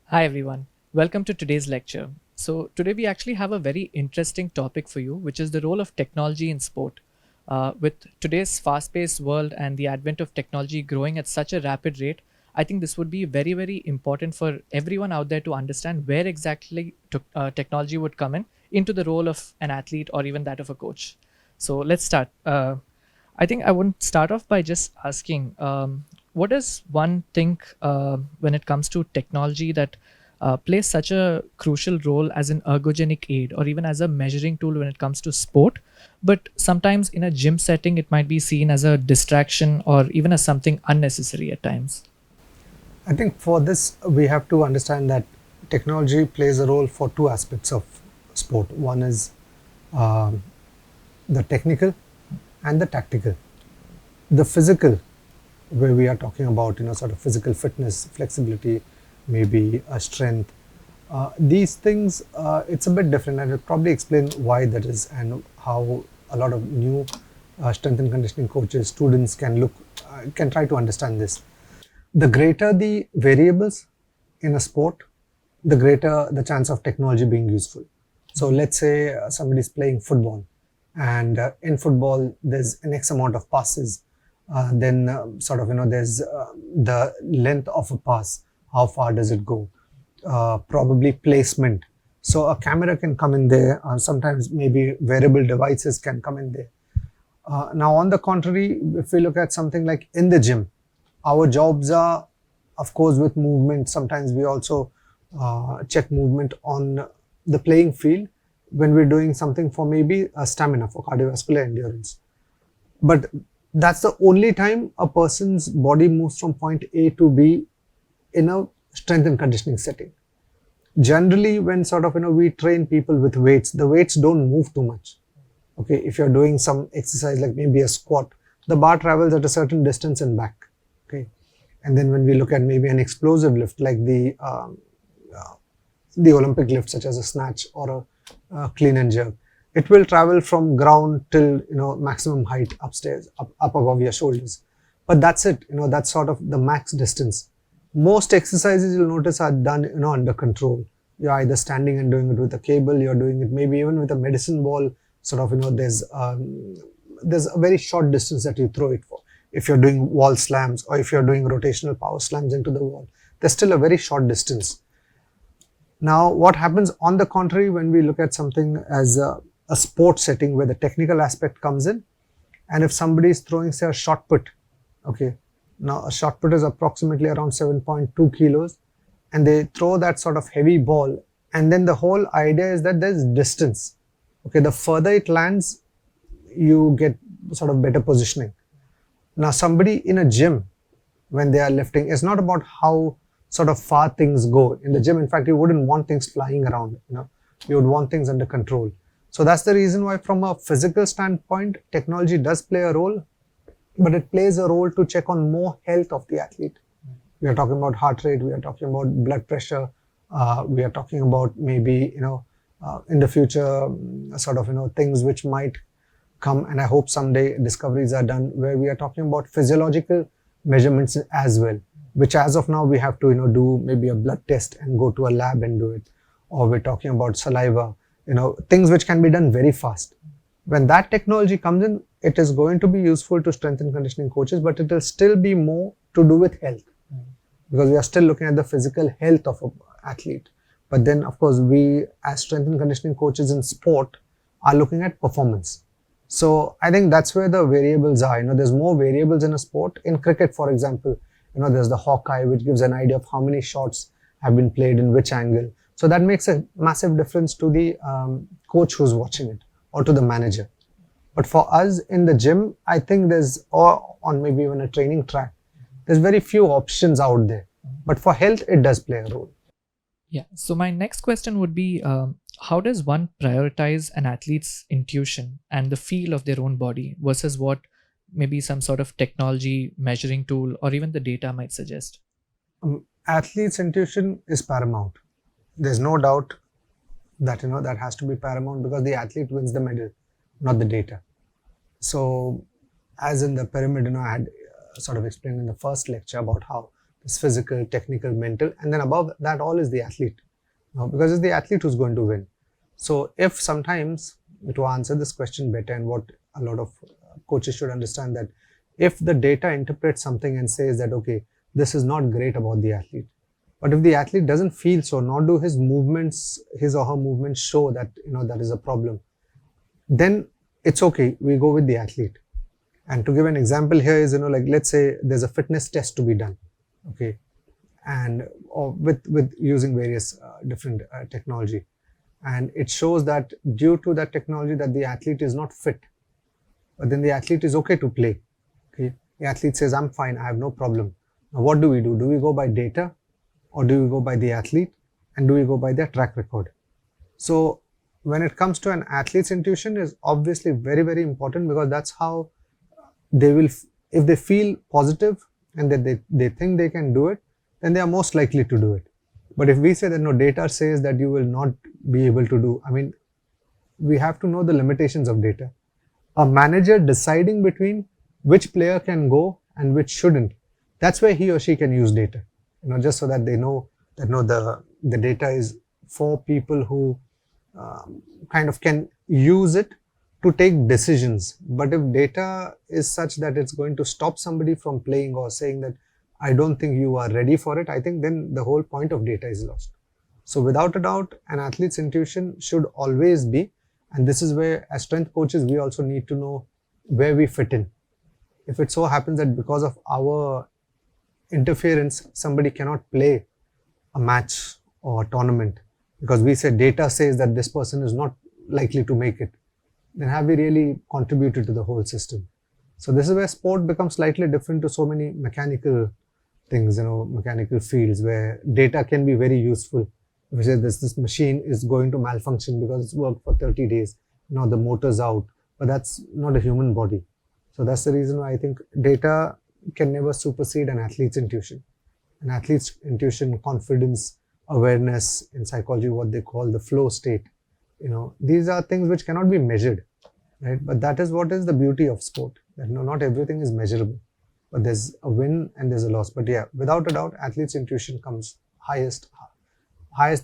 Hi everyone, welcome to today's lecture. So, today we actually have a very interesting topic for you, which is the role of technology in sport. With today's fast paced world and the advent of technology growing at such a rapid rate, I think this would be very, very important for everyone out there to understand where exactly technology would come in into the role of an athlete or even that of a coach. So, let's start. I think I would start off by just asking what does one think when it comes to technology that plays such a crucial role as an ergogenic aid or even as a measuring tool when it comes to sport, but sometimes in a gym setting, it might be seen as a distraction or even as something unnecessary at times? I think for this, we have to understand that technology plays a role for two aspects of sport. One is um, the technical and the tactical. The physical, where we are talking about, sort of physical fitness, flexibility, maybe strength. These things, it's a bit different, and I'll probably explain why that is and how a lot of new strength and conditioning coaches, students can try to understand this. The greater the variables in a sport, the greater the chance of technology being useful. So let's say somebody's playing football, and in football there's an X amount of passes. Then there's the length of a pass. How far does it go? Probably placement. So a camera can come in there. Sometimes maybe wearable devices can come in there. Now, on the contrary, if we look at something like in the gym, our jobs are, of course, with movement. Sometimes we also check movement on the playing field when we're doing something for maybe a stamina, for cardiovascular endurance. But that's the only time a person's body moves from point A to B in a strength and conditioning setting. Generally, when we train people with weights, the weights don't move too much. Okay, if you're doing some exercise like maybe a squat, the bar travels at a certain distance and back. Okay, and then when we look at maybe an explosive lift like the Olympic lift, such as a snatch or a clean and jerk, it will travel from ground till maximum height upstairs, up above your shoulders. But that's it. That's sort of the max distance. Most exercises you'll notice are done under control. You're either standing and doing it with a cable. You're doing it maybe even with a medicine ball. There's a very short distance that you throw it for. If you're doing wall slams or if you're doing rotational power slams into the wall, there's still a very short distance. Now, what happens on the contrary when we look at something as a sport setting where the technical aspect comes in, and if somebody is throwing, say, a shot put, okay, now a shot put is approximately around 7.2 kilos, and they throw that sort of heavy ball, and then the whole idea is that there's distance. Okay, the further it lands, you get sort of better positioning. Now, somebody in a gym, when they are lifting, it's not about how sort of far things go. In the gym, in fact, you wouldn't want things flying around, you would want things under control. So that's the reason why, from a physical standpoint, technology does play a role, but it plays a role to check on more health of the athlete. We are talking about heart rate, we are talking about blood pressure, we are talking about maybe, in the future, things which might come, and I hope someday discoveries are done where we are talking about physiological measurements as well, which as of now we have to do maybe a blood test and go to a lab and do it, or we're talking about saliva, things which can be done very fast. When that technology comes in, it is going to be useful to strength and conditioning coaches, but it will still be more to do with health, because we are still looking at the physical health of an athlete. But then, of course, we as strength and conditioning coaches in sport are looking at performance. So I think that's where the variables are. There's more variables in a sport. In cricket, for example, there's the Hawkeye, which gives an idea of how many shots have been played in which angle. So that makes a massive difference to the coach who's watching it, or to the manager. But for us in the gym, I think or on maybe even a training track, there's very few options out there. But for health, it does play a role. Yeah. So my next question would be, how does one prioritize an athlete's intuition and the feel of their own body versus what maybe some sort of technology measuring tool or even the data might suggest? Athlete's intuition is paramount. There's no doubt that that has to be paramount, because the athlete wins the medal, not the data. So, as in the pyramid, I had sort of explained in the first lecture about how There's physical, technical, mental, and then above that all is the athlete. Because it's the athlete who's going to win. So if sometimes, to answer this question better, and what a lot of coaches should understand, that if the data interprets something and says that, okay, this is not great about the athlete, but if the athlete doesn't feel so, nor do his movements, his or her movements show that, that is a problem, then it's okay, we go with the athlete. And to give an example here is, like, let's say there's a fitness test to be done, okay, and or with using various different technology, and it shows that due to that technology that the athlete is not fit, but then the athlete is okay to play. Okay, the athlete says, I'm fine, I have no problem. Now what do? Do we go by data, or do we go by the athlete, and do we go by their track record? So when it comes to an athlete's intuition is obviously very, very important, because that's how they will, if they feel positive and that they think they can do it, then they are most likely to do it. But if we say that no, data says that you will not be able to do, I mean, we have to know the limitations of data. A manager deciding between which player can go and which shouldn't, that's where he or she can use data, just so that they know that no, the data is for people who kind of can use it to take decisions. But if data is such that it's going to stop somebody from playing, or saying that I don't think you are ready for it, I think then the whole point of data is lost. So without a doubt, an athlete's intuition should always be, and this is where as strength coaches, we also need to know where we fit in. If it so happens that because of our interference, somebody cannot play a match or a tournament, because we say data says that this person is not likely to make it, then have we really contributed to the whole system? So this is where sport becomes slightly different to so many mechanical things, mechanical fields, where data can be very useful. If we say this machine is going to malfunction because it's worked for 30 days, the motor's out, but that's not a human body. So that's the reason why I think data can never supersede an athlete's intuition. An athlete's intuition, confidence, awareness, in psychology what they call the flow state, these are things which cannot be measured, right? But that is what is the beauty of sport, that not everything is measurable, but there's a win and there's a loss. But yeah, without a doubt, athlete's intuition comes highest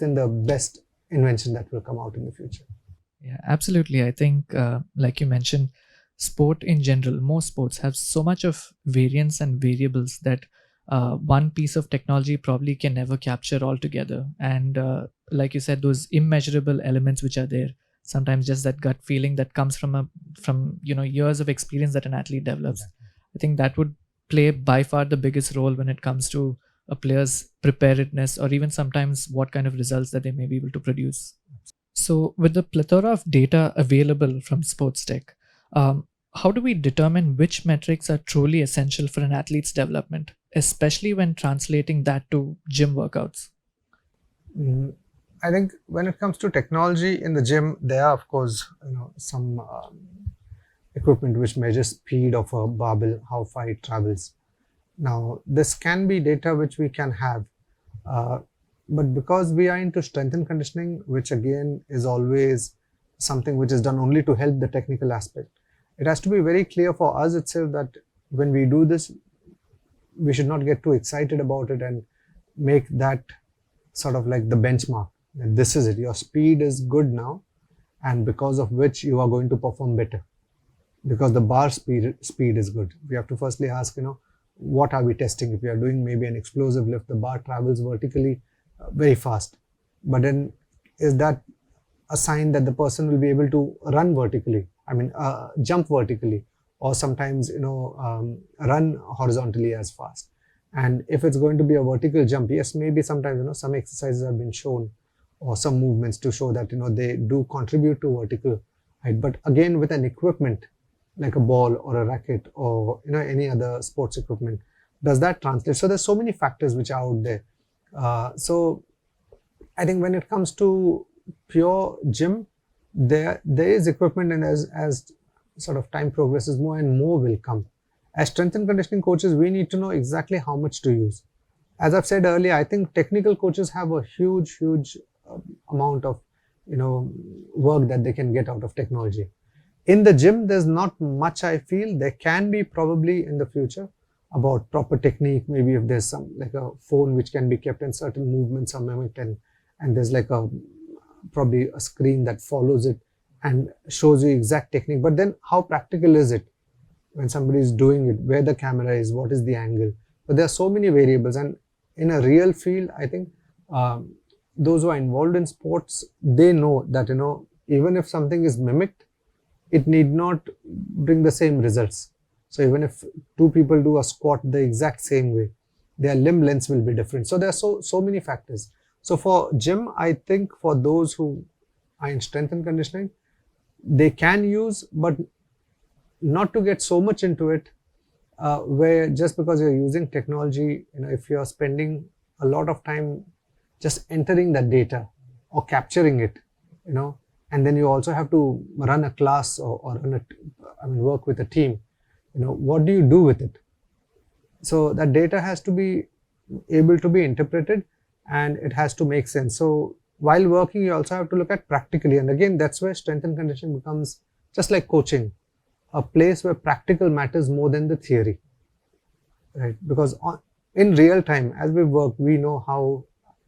in the best invention that will come out in the future. Yeah, absolutely. I think, like you mentioned, sport in general, most sports have so much of variance and variables that one piece of technology probably can never capture altogether. And like you said, those immeasurable elements which are there, sometimes just that gut feeling that comes from years of experience that an athlete develops. Exactly. I think that would play by far the biggest role when it comes to a player's preparedness, or even sometimes what kind of results that they may be able to produce. So with the plethora of data available from sports tech, how do we determine which metrics are truly essential for an athlete's development, especially when translating that to gym workouts? I think when it comes to technology in the gym, there are of course some equipment which measures speed of a barbell, how far it travels. Now this can be data which we can have, but because we are into strength and conditioning, which again is always something which is done only to help the technical aspect, it has to be very clear for us itself that when we do this, we should not get too excited about it and make that sort of like the benchmark. And this is it, your speed is good now, and because of which you are going to perform better, because the bar speed is good. We have to firstly ask, what are we testing? If we are doing maybe an explosive lift, the bar travels vertically very fast, but then is that a sign that the person will be able to run vertically? I mean, jump vertically, or sometimes run horizontally as fast. And if it's going to be a vertical jump, yes, maybe sometimes some exercises have been shown, or some movements to show that they do contribute to vertical height. But again, with an equipment like a ball or a racket or any other sports equipment, does that translate? So there's so many factors which are out there. So I think when it comes to pure gym, there is equipment, and as sort of time progresses, more and more will come. As strength and conditioning coaches, we need to know exactly how much to use. As I've said earlier, I think technical coaches have a huge amount of work that they can get out of technology. In the gym, there's not much. I feel there can be probably in the future about proper technique. Maybe if there's some like a phone which can be kept and certain movements are mimicked, and there's like a probably a screen that follows it and shows you exact technique. But then how practical is it when somebody is doing it, where the camera is, what is the angle? But there are so many variables, and in a real field, I think those who are involved in sports, they know that, even if something is mimicked, it need not bring the same results. So even if two people do a squat the exact same way, their limb lengths will be different. So there are so many factors. So for gym, I think for those who are in strength and conditioning, they can use, but not to get so much into it, where just because you're using technology, if you're spending a lot of time just entering that data or capturing it, and then you also have to run a class or work with a team, what do you do with it? So that data has to be able to be interpreted, and it has to make sense. So while working, you also have to look at practically, and again, that's where strength and conditioning becomes just like coaching, a place where practical matters more than the theory, right? Because in real time, as we work, we know how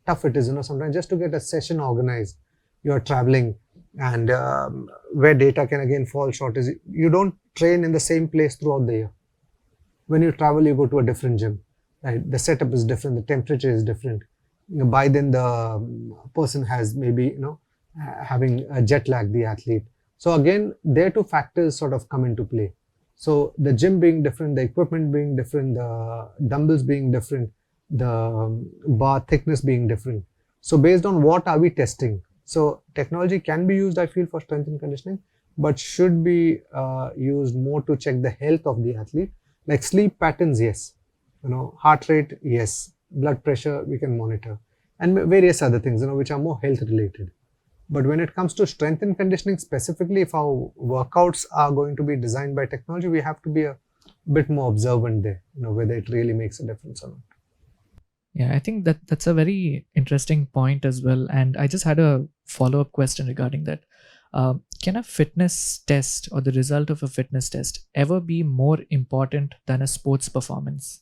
tough it is. Sometimes just to get a session organized, you're traveling, and where data can again fall short is you don't train in the same place throughout the year. When you travel, you go to a different gym, right? The setup is different, the temperature is different. By then the person has maybe having a jet lag, the athlete. So again, there two factors sort of come into play. So the gym being different, the equipment being different, the dumbbells being different, the bar thickness being different. So based on what are we testing? So technology can be used, I feel, for strength and conditioning, but should be used more to check the health of the athlete. Like sleep patterns, yes. Heart rate, yes. Blood pressure, we can monitor. And various other things, which are more health related. But when it comes to strength and conditioning specifically, if our workouts are going to be designed by technology, we have to be a bit more observant there, whether it really makes a difference or not. Yeah, I think that's a very interesting point as well. And I just had a follow-up question regarding that. Can a fitness test or the result of a fitness test ever be more important than a sports performance?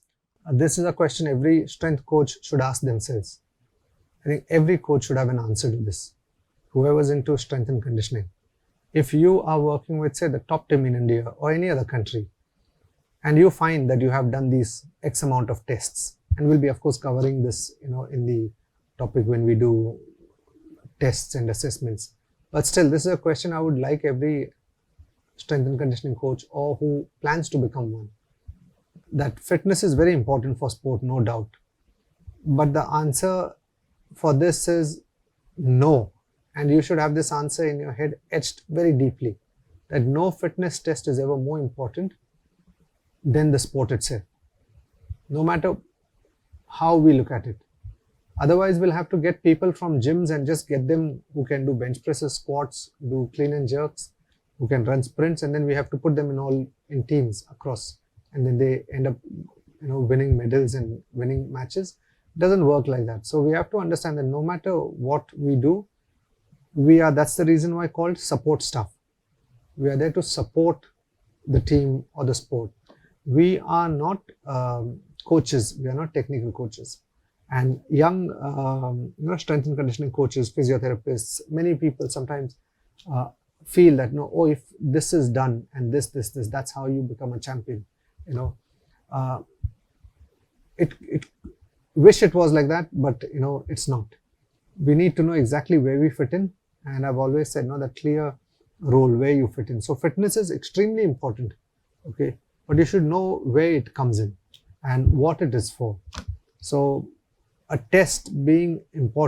This is a question every strength coach should ask themselves. I think every coach should have an answer to this. Whoever's into strength and conditioning. If you are working with, say, the top team in India or any other country, and you find that you have done these X amount of tests, and we'll be, of course, covering this, in the topic when we do tests and assessments. But still, this is a question I would like every strength and conditioning coach or who plans to become one. That fitness is very important for sport, no doubt. But the answer for this is no. And you should have this answer in your head etched very deeply, that no fitness test is ever more important than the sport itself, no matter how we look at it. Otherwise, we'll have to get people from gyms and just get them who can do bench presses, squats, do clean and jerks, who can run sprints, and then we have to put them in teams across, and then they end up winning medals and winning matches. It doesn't work like that. So we have to understand that no matter what we do, that's the reason why called support staff. We are there to support the team or the sport. We are not coaches. We are not technical coaches. And young, strength and conditioning coaches, physiotherapists, many people sometimes feel that, if this is done and this, that's how you become a champion. It wish it was like that, but it's not. We need to know exactly where we fit in. And I've always said, that clear role where you fit in. So fitness is extremely important, okay? But you should know where it comes in and what it is for. So a test being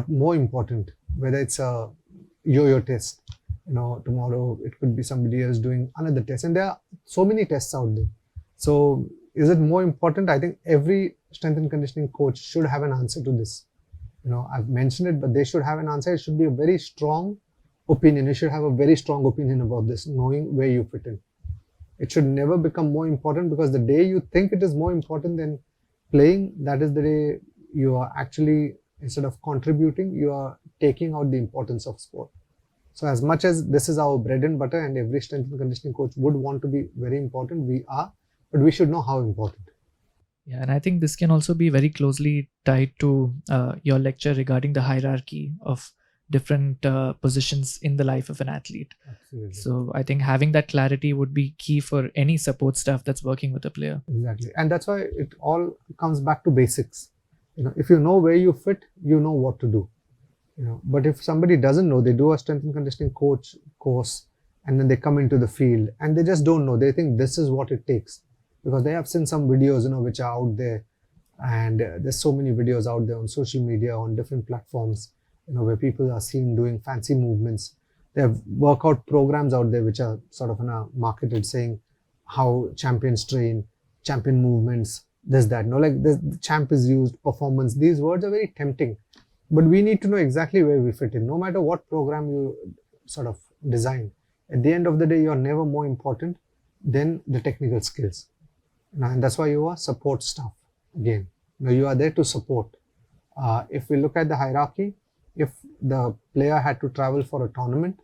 more important, whether it's a yo-yo test, tomorrow it could be somebody else doing another test. And there are so many tests out there. So is it more important? I think every strength and conditioning coach should have an answer to this. I've mentioned it, but they should have an answer. It should be a very strong opinion. You should have a very strong opinion about this, knowing where you fit in. It should never become more important, because the day you think it is more important than playing, that is the day you are actually, instead of contributing, you are taking out the importance of sport. So as much as this is our bread and butter and every strength and conditioning coach would want to be very important, we are, but we should know how important. Yeah, and I think this can also be very closely tied to your lecture regarding the hierarchy of different positions in the life of an athlete. Absolutely. So I think having that clarity would be key for any support staff that's working with a player. Exactly. And that's why it all comes back to basics. If you know where you fit, you know what to do. But if somebody doesn't know, they do a strength and conditioning coach course, and then they come into the field and they just don't know. They think this is what it takes because they have seen some videos, which are out there, and there's so many videos out there on social media, on different platforms, where people are seen doing fancy movements. They have workout programs out there which are sort of marketed, saying how champions train, champion movements, this, that. Like the champ is used, performance. These words are very tempting, but we need to know exactly where we fit in. No matter what program you sort of design, at the end of the day, you're never more important than the technical skills. And that's why you are support staff. Again, you are there to support. If we look at the hierarchy, if the player had to travel for a tournament,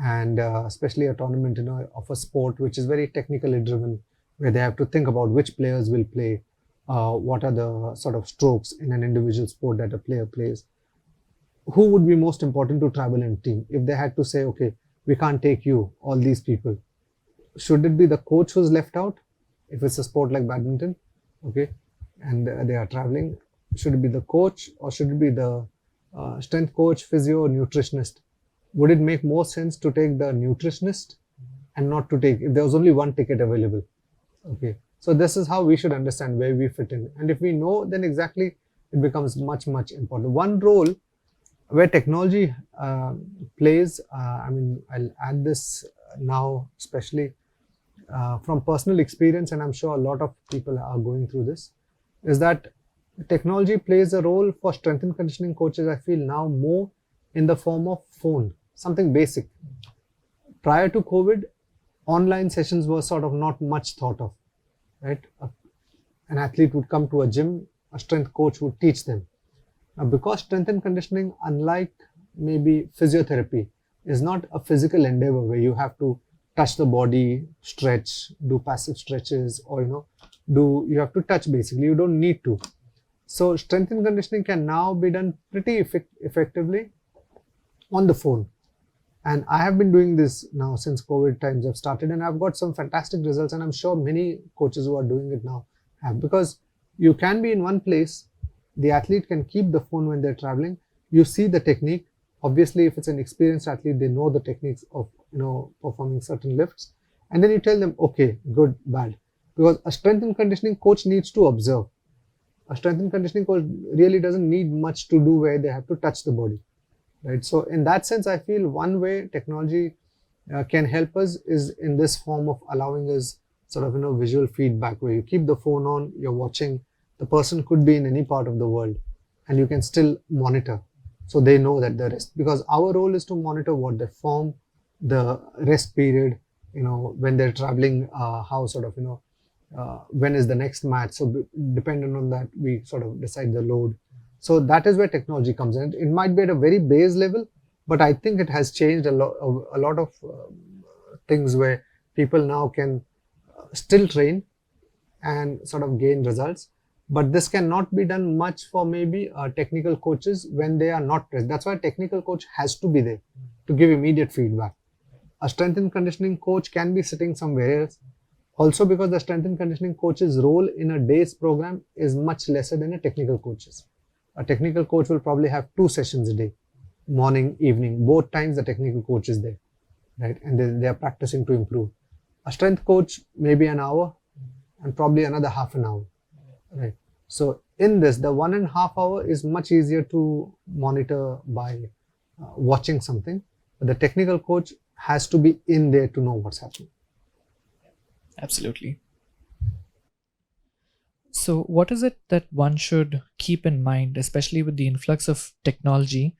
and especially a tournament of a sport which is very technically driven, where they have to think about which players will play, what are the sort of strokes in an individual sport that a player plays, who would be most important to travel in team? If they had to say, okay, we can't take you, all these people, should it be the coach who's left out? If it's a sport like badminton, okay, and they are traveling, should it be the coach, or should it be the strength coach, physio, nutritionist? Would it make more sense to take the nutritionist and not to take, if there was only one ticket available? Okay, so this is how we should understand where we fit in. And if we know, then exactly it becomes much, much important. One role where technology plays, I'll add this now, especially from personal experience, and I'm sure a lot of people are going through this, is that technology plays a role for strength and conditioning coaches, I feel now more in the form of phone, something basic. Prior to COVID, online sessions were sort of not much thought of, right? An athlete would come to a gym, a strength coach would teach them. Now, because strength and conditioning, unlike maybe physiotherapy, is not a physical endeavor where you have to touch the body, stretch, do passive stretches, or you have to touch basically. You don't need to. So strength and conditioning can now be done pretty effectively on the phone. And I have been doing this now since COVID times have started, and I've got some fantastic results, and I'm sure many coaches who are doing it now have, because you can be in one place, the athlete can keep the phone when they're traveling, you see the technique. Obviously, if it's an experienced athlete, they know the techniques of performing certain lifts, and then you tell them, okay, good, bad. Because a strength and conditioning coach needs to observe. A strength and conditioning coach really doesn't need much to do where they have to touch the body, right? So in that sense, I feel one way technology can help us is in this form of allowing us sort of visual feedback, where you keep the phone on, you're watching. The person could be in any part of the world, and you can still monitor, so they know that the rest, because our role is to monitor what the form, the rest period, when they're traveling, how sort of when is the next match. So dependent on that, we sort of decide the load. So that is where technology comes in. It might be at a very base level, but I think it has changed a lot of things where people now can still train and sort of gain results. But this cannot be done much for maybe technical coaches when they are not present. That's why a technical coach has to be there to give immediate feedback. A strength and conditioning coach can be sitting somewhere else. Also, because the strength and conditioning coach's role in a day's program is much lesser than a technical coach's. A technical coach will probably have 2 sessions a day, morning, evening. Both times the technical coach is there, right? And they are practicing to improve. A strength coach, maybe an hour, and probably another half an hour. Right. So in this, the 1.5 hour is much easier to monitor by watching something. But the technical coach has to be in there to know what's happening. Absolutely. So what is it that one should keep in mind, especially with the influx of technology,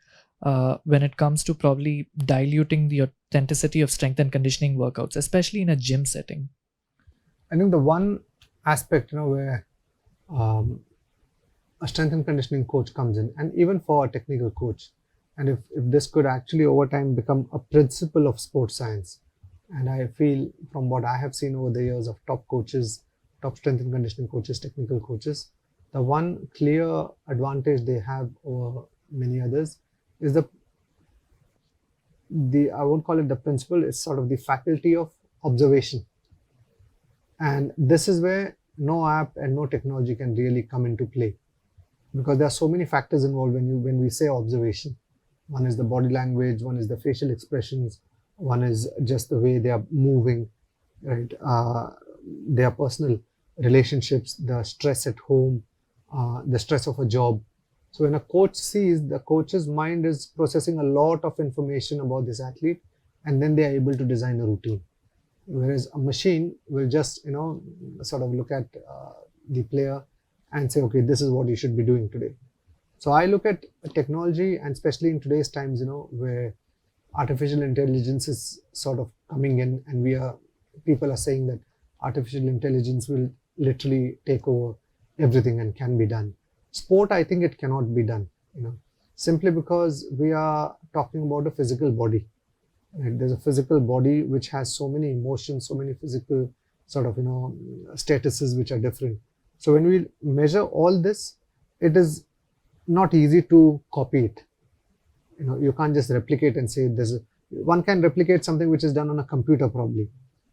when it comes to probably diluting the authenticity of strength and conditioning workouts, especially in a gym setting? I think the one aspect, where a strength and conditioning coach comes in, and even for a technical coach, and if this could actually over time become a principle of sports science, and I feel from what I have seen over the years of top coaches, top strength and conditioning coaches, technical coaches, the one clear advantage they have over many others is the I won't call it the principle, it's sort of the faculty of observation. And this is where no app and no technology can really come into play, because there are so many factors involved when we say observation. One is the body language, one is the facial expressions, one is just the way they are moving, right? Their personal relationships, the stress at home, the stress of a job. So when a coach sees, the coach's mind is processing a lot of information about this athlete, and then they are able to design a routine. Whereas a machine will just, sort of look at the player and say, okay, this is what you should be doing today. So I look at technology, and especially in today's times, where artificial intelligence is sort of coming in, and people are saying that artificial intelligence will literally take over everything and can be done. Sport, I think it cannot be done, simply because we are talking about a physical body. Right? There's a physical body which has so many emotions, so many physical sort of, statuses which are different. So when we measure all this, it is not easy to copy it. You can't just replicate and say one can replicate something which is done on a computer probably,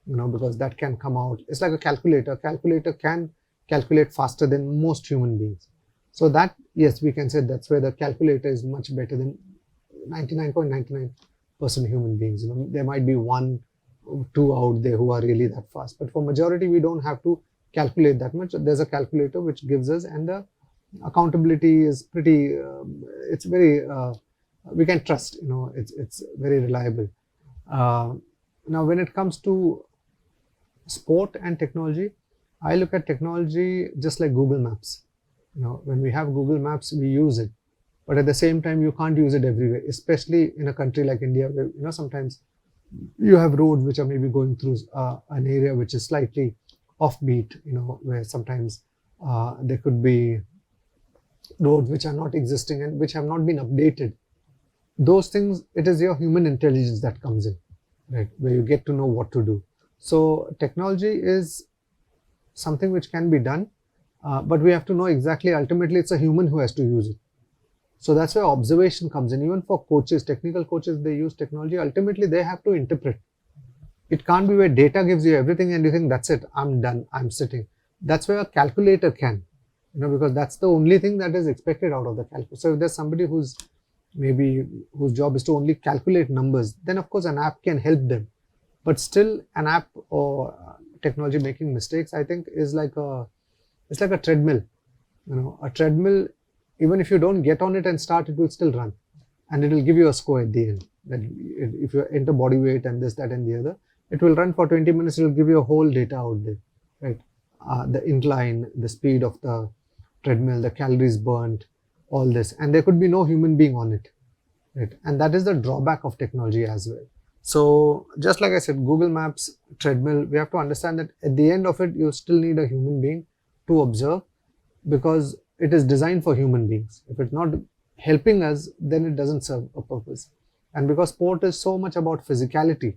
because that can come out. It's like a calculator. Calculator can calculate faster than most human beings. So that, yes, we can say that's where the calculator is much better than 99.99% human beings. There might be 1 or 2 out there who are really that fast, but for majority we don't have to calculate that much. There's a calculator which gives us, and the accountability is pretty, it's very, we can trust, it's very reliable. Now when it comes to sport and technology, I look at technology just like Google Maps. When we have Google Maps, we use it, but at the same time you can't use it everywhere, especially in a country like India, where sometimes you have roads which are maybe going through an area which is slightly offbeat, where sometimes there could be roads which are not existing and which have not been updated. Those things, it is your human intelligence that comes in, right, where you get to know what to do. So technology is something which can be done, but we have to know exactly, ultimately it's a human who has to use it. So that's where observation comes in. Even for coaches, technical coaches, they use technology. Ultimately, they have to interpret. It can't be where data gives you everything and you think, that's it, I'm done, I'm sitting. That's where a calculator can, because that's the only thing that is expected out of the calculator. So if there's somebody whose job is to only calculate numbers, then of course an app can help them. But still, an app or technology making mistakes, I think, is like it's like a treadmill. A treadmill, even if you don't get on it and start, it will still run, and it will give you a score at the end. That if you enter body weight and this, that, and the other, it will run for 20 minutes. It will give you a whole data out there, right? The incline, the speed of the treadmill, the calories burnt, all this, and there could be no human being on it, right? And that is the drawback of technology as well. So just like I said, Google Maps, treadmill, we have to understand that at the end of it, you still need a human being to observe, because it is designed for human beings. If it's not helping us, then it doesn't serve a purpose. And because sport is so much about physicality,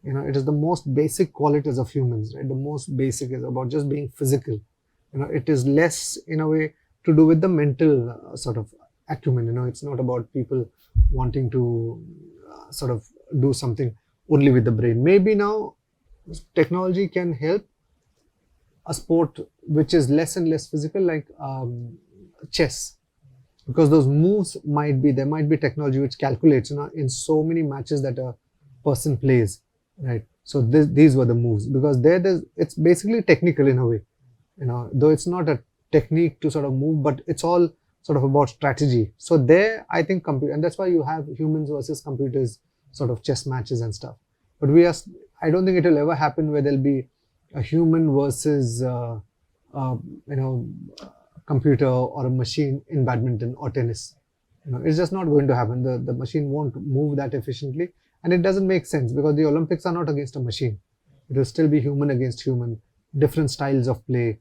it is the most basic qualities of humans, right? The most basic is about just being physical. It is less, in a way, to do with the mental sort of acumen. It's not about people wanting to sort of do something only with the brain. Maybe now technology can help a sport which is less and less physical, like chess, because those moves there might be technology which calculates, in so many matches that a person plays, right? So these were the moves, because it's basically technical in a way, though it's not a technique to sort of move, but it's all sort of about strategy. So there, I think and that's why you have humans versus computers sort of chess matches and stuff. But I don't think it will ever happen where there'll be a human versus computer or a machine in badminton or tennis. It's just not going to happen. The machine won't move that efficiently, and it doesn't make sense, because the Olympics are not against a machine. It will still be human against human, different styles of play,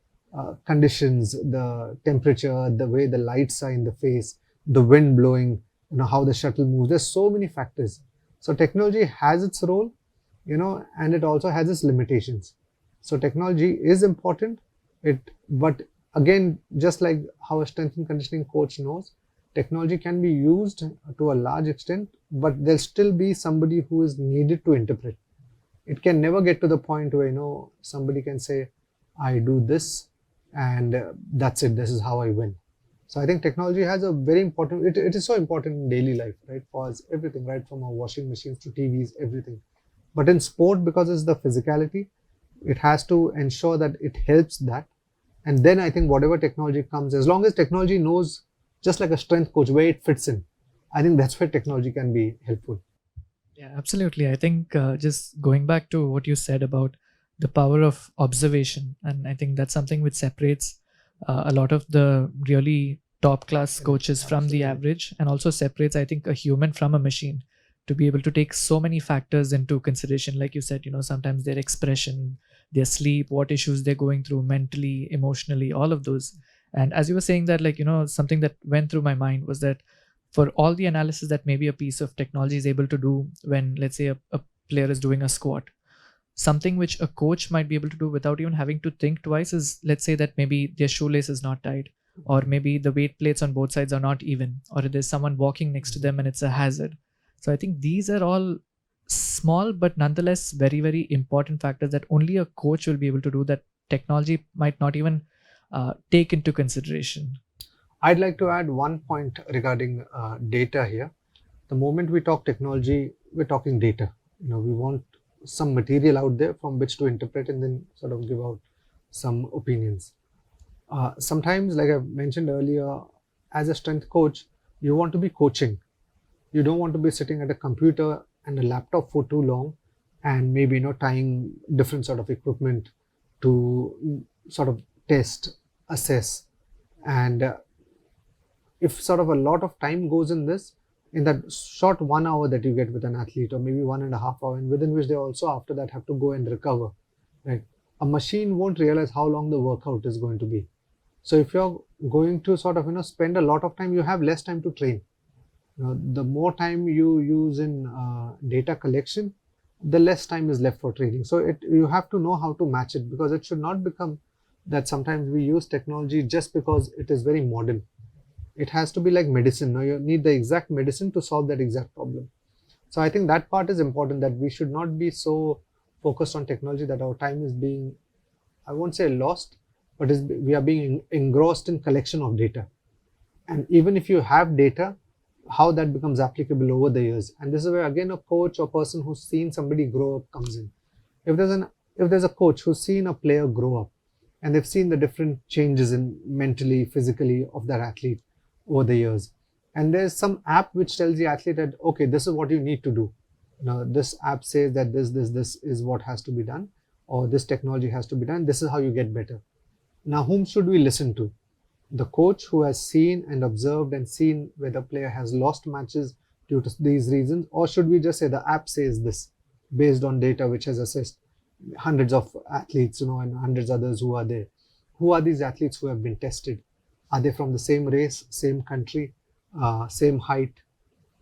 conditions, the temperature, the way the lights are in the face, the wind blowing, how the shuttle moves. There's so many factors. So technology has its role, and it also has its limitations. So technology is important, But again, just like how a strength and conditioning coach knows, technology can be used to a large extent, but there'll still be somebody who is needed to interpret. It can never get to the point where somebody can say, I do this and that's it, this is how I win. So I think technology has a very important, it is so important in daily life, right? For us, everything, right from our washing machines to TVs, everything. But in sport, because it's the physicality, it has to ensure that it helps that. And then I think whatever technology comes, as long as technology knows, just like a strength coach, where it fits in, I think that's where technology can be helpful. Yeah, absolutely. I think just going back to what you said about the power of observation, and I think that's something which separates a lot of the really top class coaches from the Absolutely. average, and also separates, I think, a human from a machine, to be able to take so many factors into consideration. Like you said, sometimes their expression, their sleep, what issues they're going through mentally, emotionally, all of those. And as you were saying that, like, something that went through my mind was that for all the analysis that maybe a piece of technology is able to do when, let's say, a player is doing a squat, something which a coach might be able to do without even having to think twice is, let's say, that maybe their shoelace is not tied, or maybe the weight plates on both sides are not even, or there's someone walking next to them and it's a hazard. So I think these are all small but nonetheless very, very important factors that only a coach will be able to do, that technology might not even take into consideration. I'd like to add one point regarding data here. The moment we talk technology, we're talking data. We want some material out there from which to interpret and then sort of give out some opinions. Sometimes, like I mentioned earlier, as a strength coach, you want to be coaching. You don't want to be sitting at a computer and a laptop for too long, and maybe tying different sort of equipment to sort of test, assess, and if sort of a lot of time goes in this, in that short 1 hour that you get with an athlete, or maybe 1.5 hour, and within which they also after that have to go and recover, right? A machine won't realize how long the workout is going to be. So if you're going to sort of spend a lot of time, you have less time to train. The more time you use in data collection, the less time is left for training. So you have to know how to match it, because it should not become that sometimes we use technology just because it is very modern. It has to be like medicine. Now you need the exact medicine to solve that exact problem. So I think that part is important, that we should not be so focused on technology that our time is being, I won't say lost, but we are being engrossed in collection of data. And even if you have data, how that becomes applicable over the years. And this is where again a coach or person who's seen somebody grow up comes in. If there's a coach who's seen a player grow up, and they've seen the different changes in mentally, physically of that athlete over the years, and there's some app which tells the athlete that, okay, this is what you need to do. This app says that this is what has to be done, or this technology has to be done, this is how you get better. Now whom should we listen to? The coach who has seen and observed and seen where the player has lost matches due to these reasons, or should we just say the app says this based on data which has assessed hundreds of athletes, and hundreds others who are there? Who are these athletes who have been tested? Are they from the same race, same country, same height,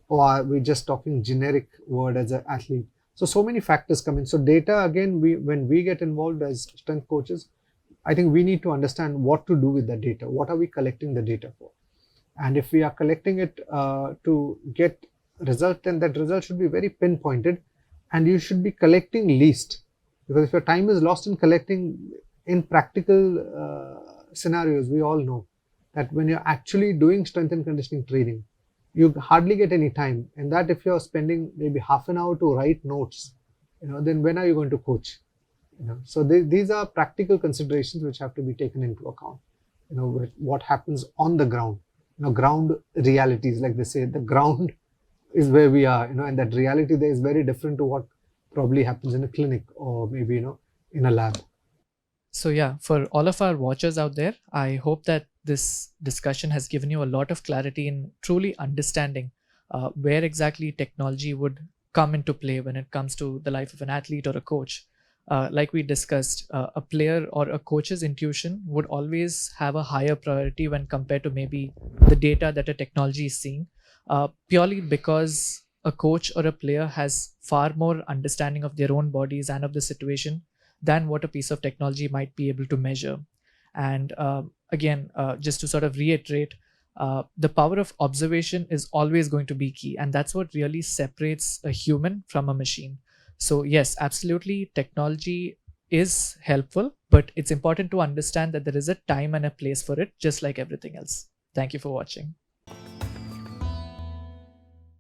or are we just talking generic word as an athlete? So many factors come in. So data, again, when we get involved as strength coaches, I think we need to understand what to do with the data. What are we collecting the data for? And if we are collecting it to get result, then that result should be very pinpointed, and you should be collecting least. Because if your time is lost in collecting, in practical scenarios, we all know that when you're actually doing strength and conditioning training, you hardly get any time. And that if you're spending maybe half an hour to write notes, then when are you going to coach? So these are practical considerations which have to be taken into account. With what happens on the ground, ground realities, like they say, the ground is where we are, and that reality there is very different to what probably happens in a clinic, or maybe in a lab. So yeah, for all of our watchers out there, I hope that this discussion has given you a lot of clarity in truly understanding where exactly technology would come into play when it comes to the life of an athlete or a coach. Like we discussed, a player or a coach's intuition would always have a higher priority when compared to maybe the data that a technology is seeing, purely because a coach or a player has far more understanding of their own bodies and of the situation than what a piece of technology might be able to measure. And again, just to sort of reiterate, the power of observation is always going to be key, and that's what really separates a human from a machine. So yes, absolutely, technology is helpful, but it's important to understand that there is a time and a place for it, just like everything else. Thank you for watching.